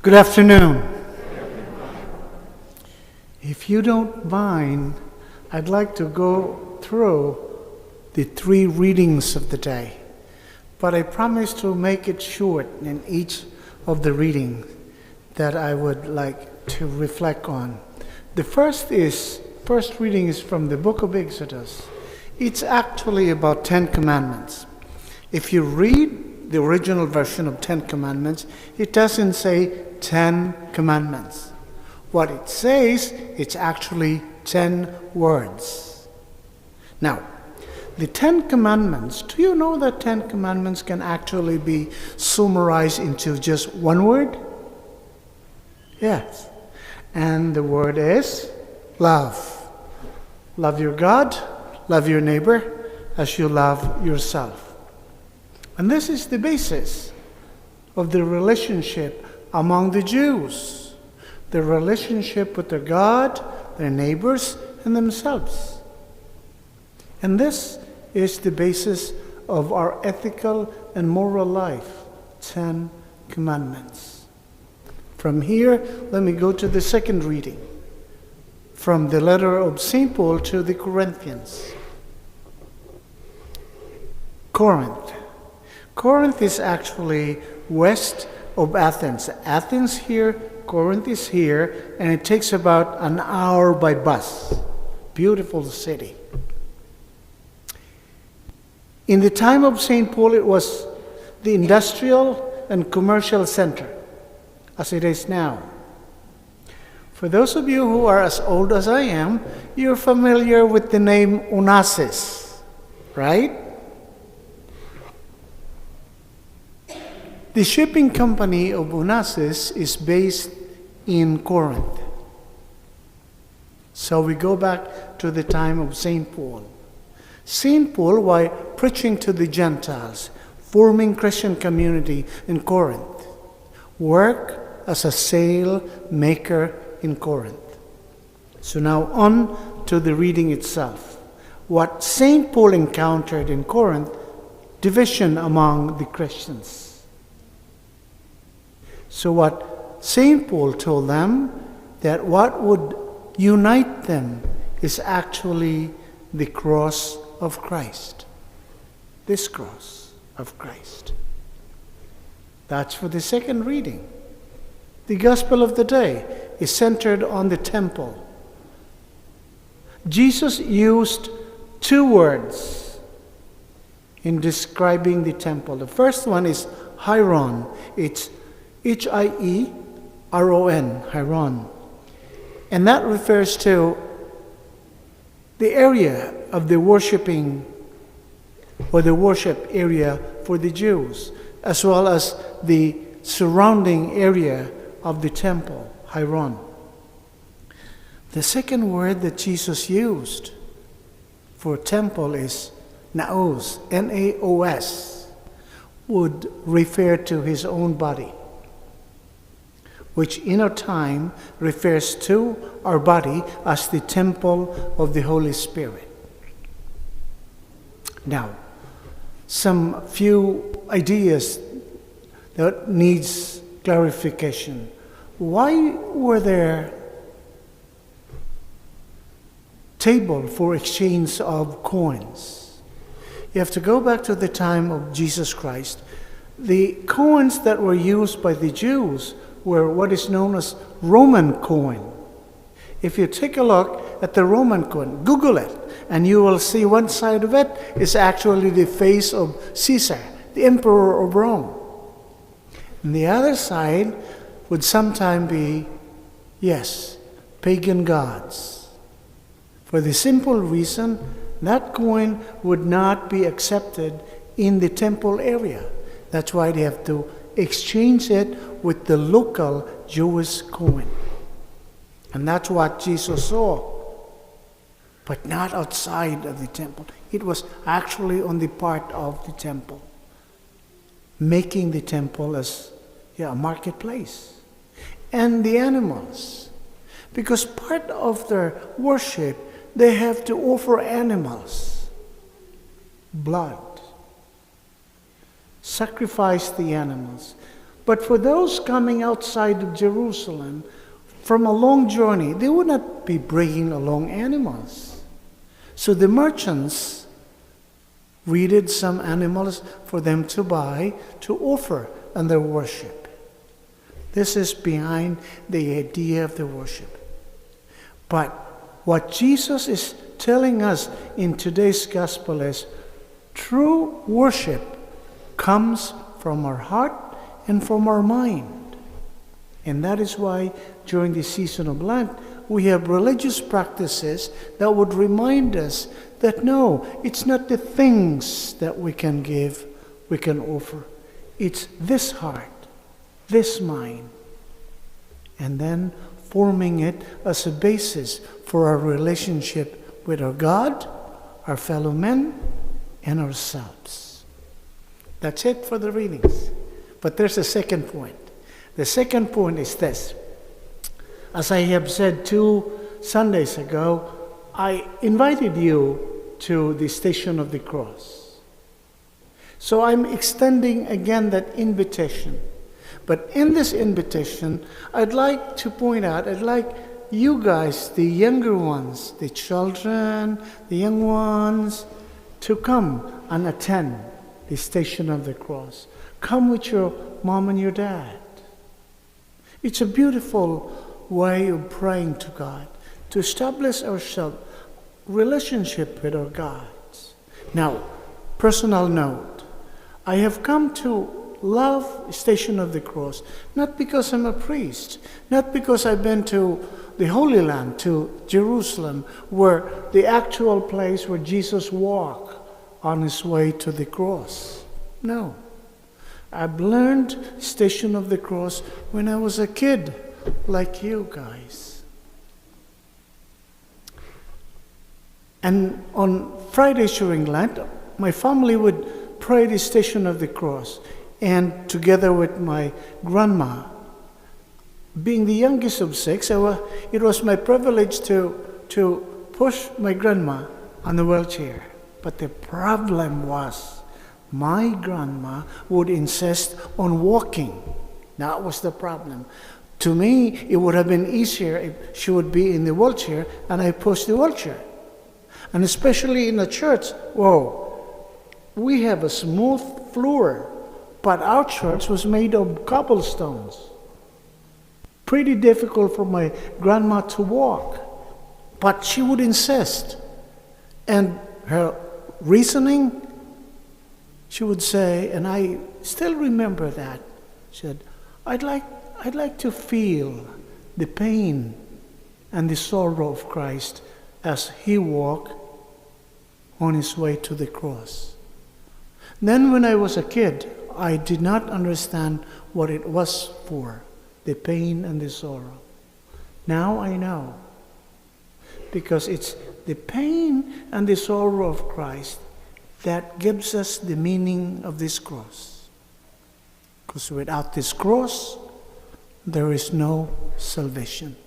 Good afternoon. If you don't mind, I'd like to go through the 3 readings of the day, but I promise to make it short in each of the readings that I would like to reflect on. The first reading is from the book of Exodus. It's actually about 10 commandments. If you read the original version of 10 commandments, it doesn't say 10 commandments. What it says, it's actually 10 words. Now, the 10 commandments, do you know that 10 commandments can actually be summarized into just one word? Yes. And the word is love. Love your God, love your neighbor as you love yourself. And this is the basis of the relationship among the Jews. The relationship with their God, their neighbors, and themselves. And this is the basis of our ethical and moral life, 10 commandments. From here, let me go to the second reading, from the letter of St. Paul to the Corinthians. Corinth. Corinth is actually west of Athens. Athens here, Corinth is here, and it takes about an hour by bus. Beautiful city. In the time of St. Paul, it was the industrial and commercial center, as it is now. For those of you who are as old as I am, you're familiar with the name Onassis, right? The shipping company of Onassis is based in Corinth. So we go back to the time of St. Paul. St. Paul, while preaching to the Gentiles, forming Christian community in Corinth, worked as a sail maker in Corinth. So now on to the reading itself. What St. Paul encountered in Corinth, division among the Christians. So what St. Paul told them, that what would unite them is actually the cross of Christ. This cross of Christ. That's for the second reading. The gospel of the day is centered on the temple. Jesus used 2 words in describing the temple. The first one is Hieron. It's H-I-E-R-O-N, Hieron. And that refers to the area of the worshiping or the worship area for the Jews, as well as the surrounding area of the temple, Hieron. The second word that Jesus used for temple is naos, N-A-O-S, would refer to his own body, which in our time refers to our body as the temple of the Holy Spirit. Now, some few ideas that needs clarification. Why were there table for exchange of coins? You have to go back to the time of Jesus Christ. The coins that were used by the Jews were what is known as Roman coin. If you take a look at the Roman coin, Google it, and you will see one side of it is actually the face of Caesar, the emperor of Rome. And the other side would sometimes be, pagan gods. For the simple reason, that coin would not be accepted in the temple area. That's why they have to exchange it with the local Jewish coin. And that's what Jesus saw. But not outside of the temple. It was actually on the part of the temple. Making the temple as a marketplace. And the animals. Because part of their worship, they have to offer animals. Blood. Sacrifice the animals. But for those coming outside of Jerusalem from a long journey, they would not be bringing along animals. So the merchants greeted some animals for them to buy, to offer on their worship. This is behind the idea of the worship. But what Jesus is telling us in today's gospel is true worship comes from our heart and from our mind. And that is why during the season of Lent, we have religious practices that would remind us that no, it's not the things that we can give, we can offer. It's this heart, this mind. And then forming it as a basis for our relationship with our God, our fellow men, and ourselves. That's it for the readings. But there's a second point. The second point is this. As I have said 2 Sundays ago, I invited you to the Station of the Cross. So I'm extending again that invitation. But in this invitation, I'd like to point out, I'd like you guys, the younger ones, the children, the young ones, to come and attend the Station of the Cross. Come with your mom and your dad. It's a beautiful way of praying to God, to establish ourselves relationship with our God. Now, personal note, I have come to love Station of the Cross, not because I'm a priest, not because I've been to the Holy Land, to Jerusalem, where the actual place where Jesus walked on his way to the cross. No. I've learned Station of the Cross when I was a kid, like you guys. And on Fridays during Lent, my family would pray the Station of the Cross. And together with my grandma, being the youngest of 6, it was my privilege to push my grandma on the wheelchair. But the problem was, my grandma would insist on walking. That was the problem. To me, it would have been easier if she would be in the wheelchair and I pushed the wheelchair. And especially in the church, we have a smooth floor, but our church was made of cobblestones. Pretty difficult for my grandma to walk, but she would insist. And her reasoning, she would say, and I still remember that, she said, I'd like to feel the pain and the sorrow of Christ as he walked on his way to the cross. Then when I was a kid, I did not understand what it was for, the pain and the sorrow. Now I know, because it's the pain and the sorrow of Christ that gives us the meaning of this cross. Because without this cross, there is no salvation.